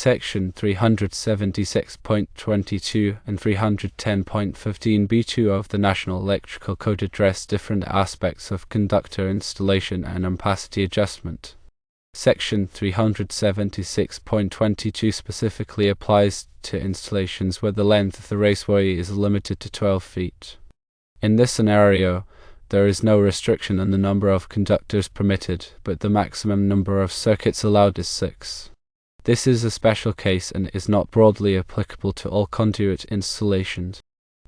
Section 376.22 and 310.15 B2 of the National Electrical Code address different aspects of conductor installation and ampacity adjustment. Section 376.22 specifically applies to installations where the length of the raceway is limited to 12 feet. In this scenario, there is no restriction on the number of conductors permitted, but the maximum number of circuits allowed is 6. This is a special case and is not broadly applicable to all conduit installations.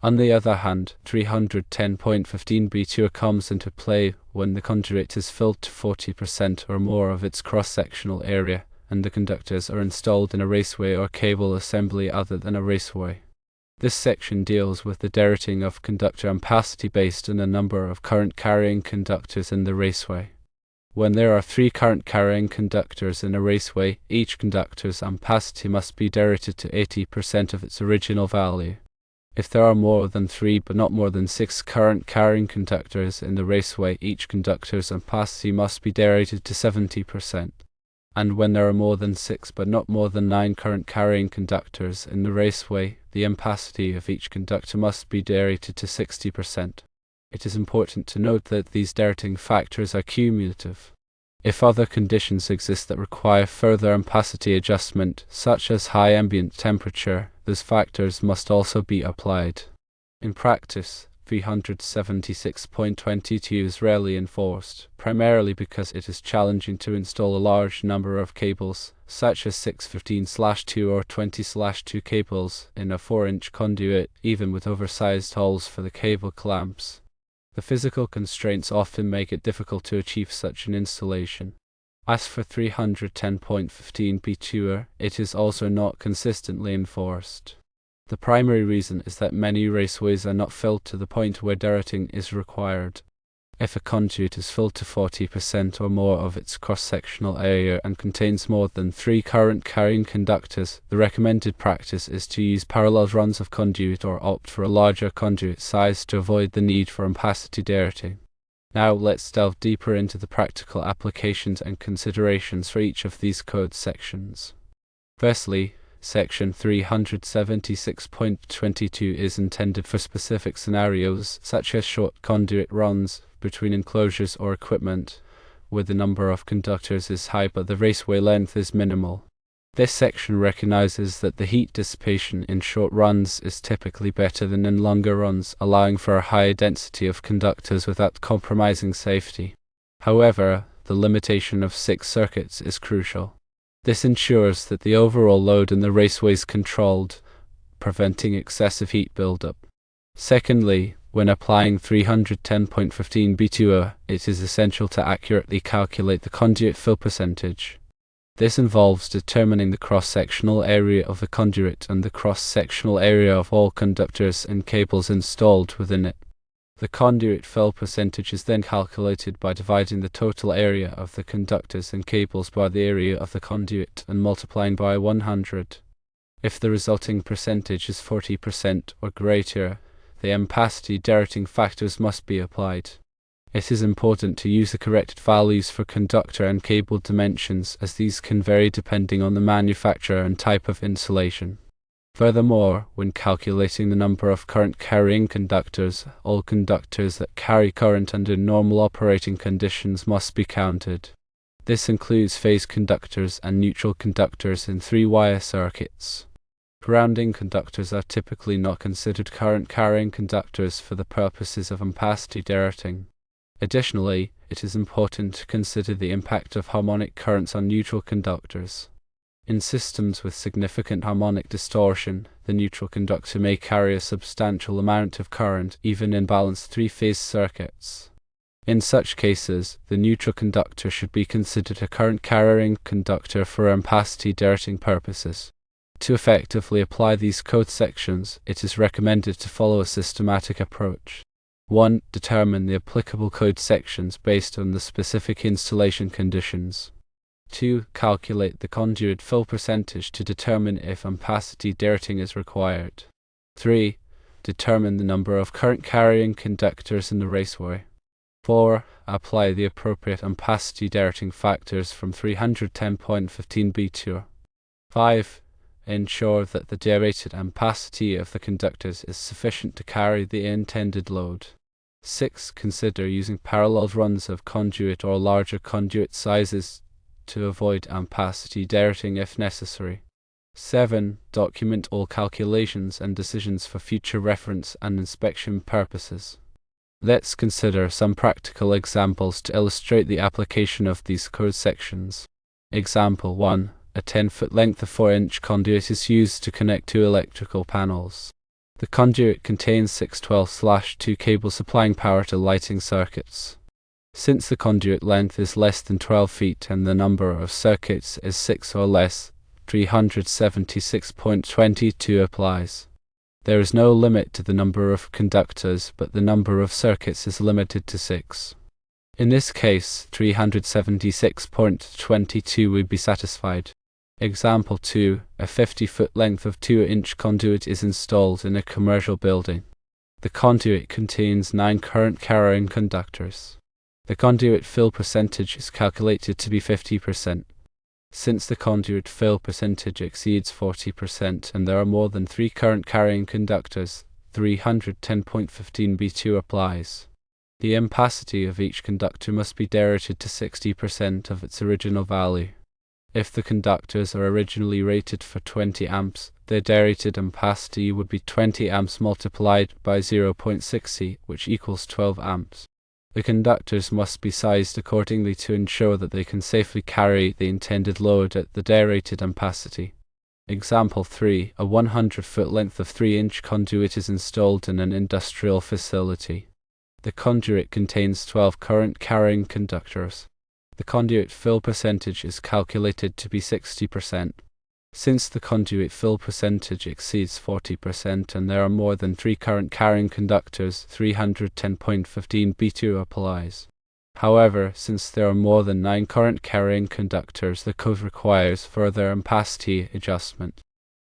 On the other hand, 310.15 B2 comes into play when the conduit is filled to 40% or more of its cross-sectional area, and the conductors are installed in a raceway or cable assembly other than a raceway. This section deals with the derating of conductor ampacity based on the number of current-carrying conductors in the raceway. When there are 3 current-carrying conductors in a raceway, each conductor's ampacity must be derated to 80% of its original value. If there are more than 3 but not more than 6 current-carrying conductors in the raceway, each conductor's ampacity must be derated to 70%. And when there are more than 6 but not more than 9 current-carrying conductors in the raceway, the ampacity of each conductor must be derated to 60%. It is important to note that these derating factors are cumulative. If other conditions exist that require further ampacity adjustment, such as high ambient temperature, those factors must also be applied. In practice, 376.22 is rarely enforced, primarily because it is challenging to install a large number of cables, such as 615/2 or 20/2 cables, in a 4-inch conduit, even with oversized holes for the cable clamps. The physical constraints often make it difficult to achieve such an installation. As for 310.15 B2, it is also not consistently enforced. The primary reason is that many raceways are not filled to the point where derating is required. If a conduit is filled to 40% or more of its cross-sectional area and contains more than 3 current-carrying conductors, the recommended practice is to use parallel runs of conduit or opt for a larger conduit size to avoid the need for ampacity derating. Now let's delve deeper into the practical applications and considerations for each of these code sections. Firstly, Section 376.22 is intended for specific scenarios, such as short conduit runs between enclosures or equipment, where the number of conductors is high but the raceway length is minimal. This section recognizes that the heat dissipation in short runs is typically better than in longer runs, allowing for a higher density of conductors without compromising safety. However, the limitation of 6 circuits is crucial. This ensures that the overall load in the raceway is controlled, preventing excessive heat buildup. Secondly, when applying 310.15 B2, it is essential to accurately calculate the conduit fill percentage. This involves determining the cross-sectional area of the conduit and the cross-sectional area of all conductors and cables installed within it. The conduit fill percentage is then calculated by dividing the total area of the conductors and cables by the area of the conduit and multiplying by 100. If the resulting percentage is 40% or greater, the ampacity derating factors must be applied. It is important to use the correct values for conductor and cable dimensions, as these can vary depending on the manufacturer and type of insulation. Furthermore, when calculating the number of current-carrying conductors, all conductors that carry current under normal operating conditions must be counted. This includes phase conductors and neutral conductors in 3-wire circuits. Grounding conductors are typically not considered current-carrying conductors for the purposes of ampacity derating. Additionally, it is important to consider the impact of harmonic currents on neutral conductors. In systems with significant harmonic distortion, the neutral conductor may carry a substantial amount of current, even in balanced 3-phase circuits. In such cases, the neutral conductor should be considered a current-carrying conductor for ampacity derating purposes. To effectively apply these code sections, it is recommended to follow a systematic approach. 1. Determine the applicable code sections based on the specific installation conditions. 2. Calculate the conduit fill percentage to determine if ampacity derating is required. 3. Determine the number of current-carrying conductors in the raceway. 4. Apply the appropriate ampacity derating factors from 310.15 B2. 5. Ensure that the derated ampacity of the conductors is sufficient to carry the intended load. 6. Consider using parallel runs of conduit or larger conduit sizes to avoid ampacity derating if necessary. 7. Document all calculations and decisions for future reference and inspection purposes. Let's consider some practical examples to illustrate the application of these code sections. Example 1. A 10-foot length of 4-inch conduit is used to connect two electrical panels. The conduit contains 6 12/2 cables supplying power to lighting circuits. Since the conduit length is less than 12 feet and the number of circuits is 6 or less, 376.22 applies. There is no limit to the number of conductors, but the number of circuits is limited to 6. In this case, 376.22 would be satisfied. Example 2. A 50-foot length of 2-inch conduit is installed in a commercial building. The conduit contains 9 current-carrying conductors. The conduit fill percentage is calculated to be 50%. Since the conduit fill percentage exceeds 40% and there are more than 3 current-carrying conductors, 310.15 B2 applies. The ampacity of each conductor must be derated to 60% of its original value. If the conductors are originally rated for 20 amps, their derated ampacity would be 20 amps multiplied by 0.60, which equals 12 amps. The conductors must be sized accordingly to ensure that they can safely carry the intended load at the derated ampacity. Example 3. A 100-foot length of 3-inch conduit is installed in an industrial facility. The conduit contains 12 current-carrying conductors. The conduit fill percentage is calculated to be 60%. Since the conduit fill percentage exceeds 40% and there are more than 3 current-carrying conductors, 310.15 B2 applies. However, since there are more than 9 current-carrying conductors, the code requires further ampacity adjustment.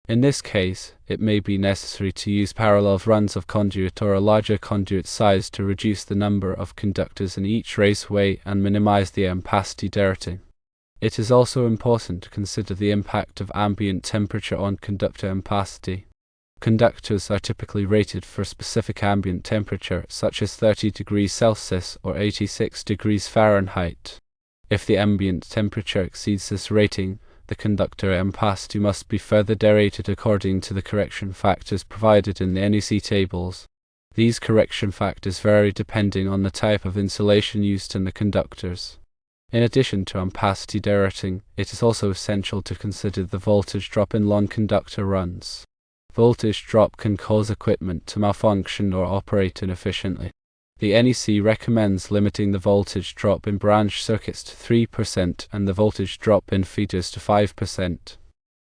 In this case, it may be necessary to use parallel runs of conduit or a larger conduit size to reduce the number of conductors in each raceway and minimize the ampacity derating. It is also important to consider the impact of ambient temperature on conductor ampacity. Conductors are typically rated for a specific ambient temperature, such as 30 degrees Celsius or 86 degrees Fahrenheit. If the ambient temperature exceeds this rating, the conductor ampacity must be further derated according to the correction factors provided in the NEC tables. These correction factors vary depending on the type of insulation used in the conductors. In addition to ampacity derating, it is also essential to consider the voltage drop in long conductor runs. Voltage drop can cause equipment to malfunction or operate inefficiently. The NEC recommends limiting the voltage drop in branch circuits to 3% and the voltage drop in feeders to 5%.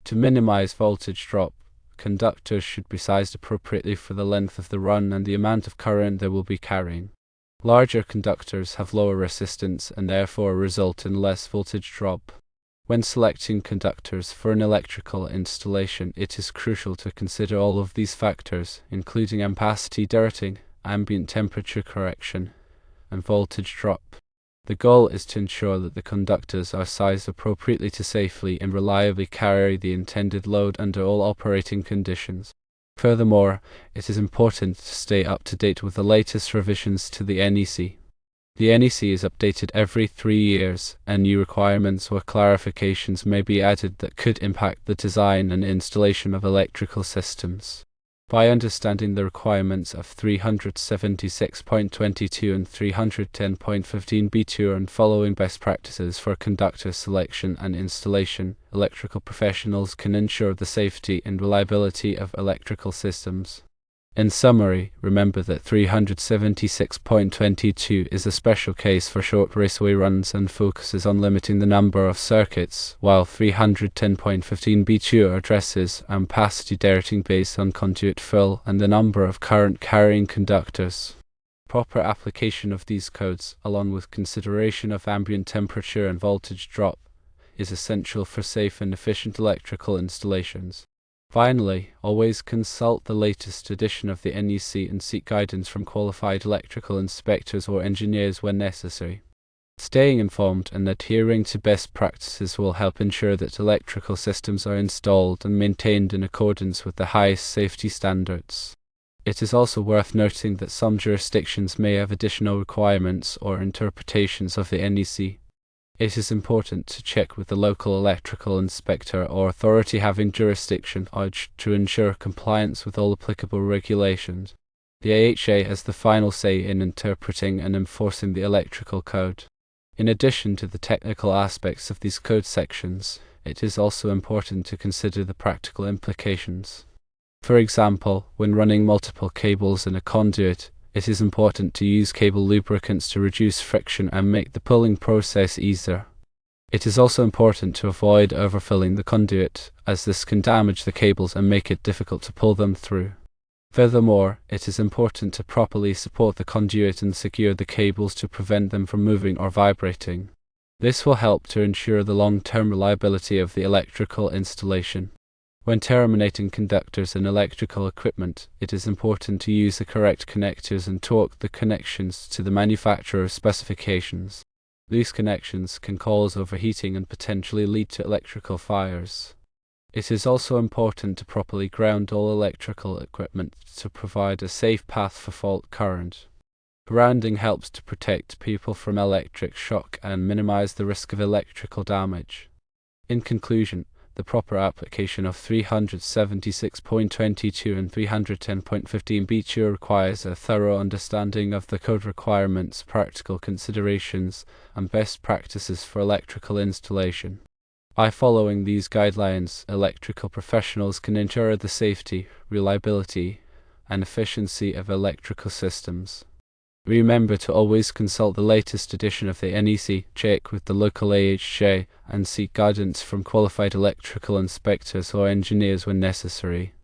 To minimize voltage drop, conductors should be sized appropriately for the length of the run and the amount of current they will be carrying. Larger conductors have lower resistance and therefore result in less voltage drop. When selecting conductors for an electrical installation, it is crucial to consider all of these factors, including ampacity derating, ambient temperature correction, and voltage drop. The goal is to ensure that the conductors are sized appropriately to safely and reliably carry the intended load under all operating conditions. Furthermore, it is important to stay up to date with the latest revisions to the NEC. The NEC is updated every 3 years, and new requirements or clarifications may be added that could impact the design and installation of electrical systems. By understanding the requirements of 376.22 and 310.15 B2 and following best practices for conductor selection and installation, electrical professionals can ensure the safety and reliability of electrical systems. In summary, remember that 376.22 is a special case for short raceway runs and focuses on limiting the number of circuits, while 310.15 B2 addresses ampacity derating based on conduit fill and the number of current carrying conductors. Proper application of these codes, along with consideration of ambient temperature and voltage drop, is essential for safe and efficient electrical installations. Finally, always consult the latest edition of the NEC and seek guidance from qualified electrical inspectors or engineers when necessary. Staying informed and adhering to best practices will help ensure that electrical systems are installed and maintained in accordance with the highest safety standards. It is also worth noting that some jurisdictions may have additional requirements or interpretations of the NEC. It is important to check with the local electrical inspector or authority having jurisdiction to ensure compliance with all applicable regulations. The AHA has the final say in interpreting and enforcing the electrical code. In addition to the technical aspects of these code sections, it is also important to consider the practical implications. For example, when running multiple cables in a conduit, it is important to use cable lubricants to reduce friction and make the pulling process easier. It is also important to avoid overfilling the conduit, as this can damage the cables and make it difficult to pull them through. Furthermore, it is important to properly support the conduit and secure the cables to prevent them from moving or vibrating. This will help to ensure the long-term reliability of the electrical installation. When terminating conductors and electrical equipment, it is important to use the correct connectors and torque the connections to the manufacturer's specifications. These connections can cause overheating and potentially lead to electrical fires. It is also important to properly ground all electrical equipment to provide a safe path for fault current. Grounding helps to protect people from electric shock and minimize the risk of electrical damage. In conclusion, the proper application of 376.22 and 310.15 BTU requires a thorough understanding of the code requirements, practical considerations, and best practices for electrical installation. By following these guidelines, electrical professionals can ensure the safety, reliability, and efficiency of electrical systems. Remember to always consult the latest edition of the NEC, check with the local AHJ, and seek guidance from qualified electrical inspectors or engineers when necessary.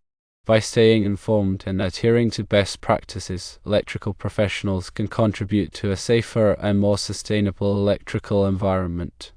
By staying informed and adhering to best practices, electrical professionals can contribute to a safer and more sustainable electrical environment.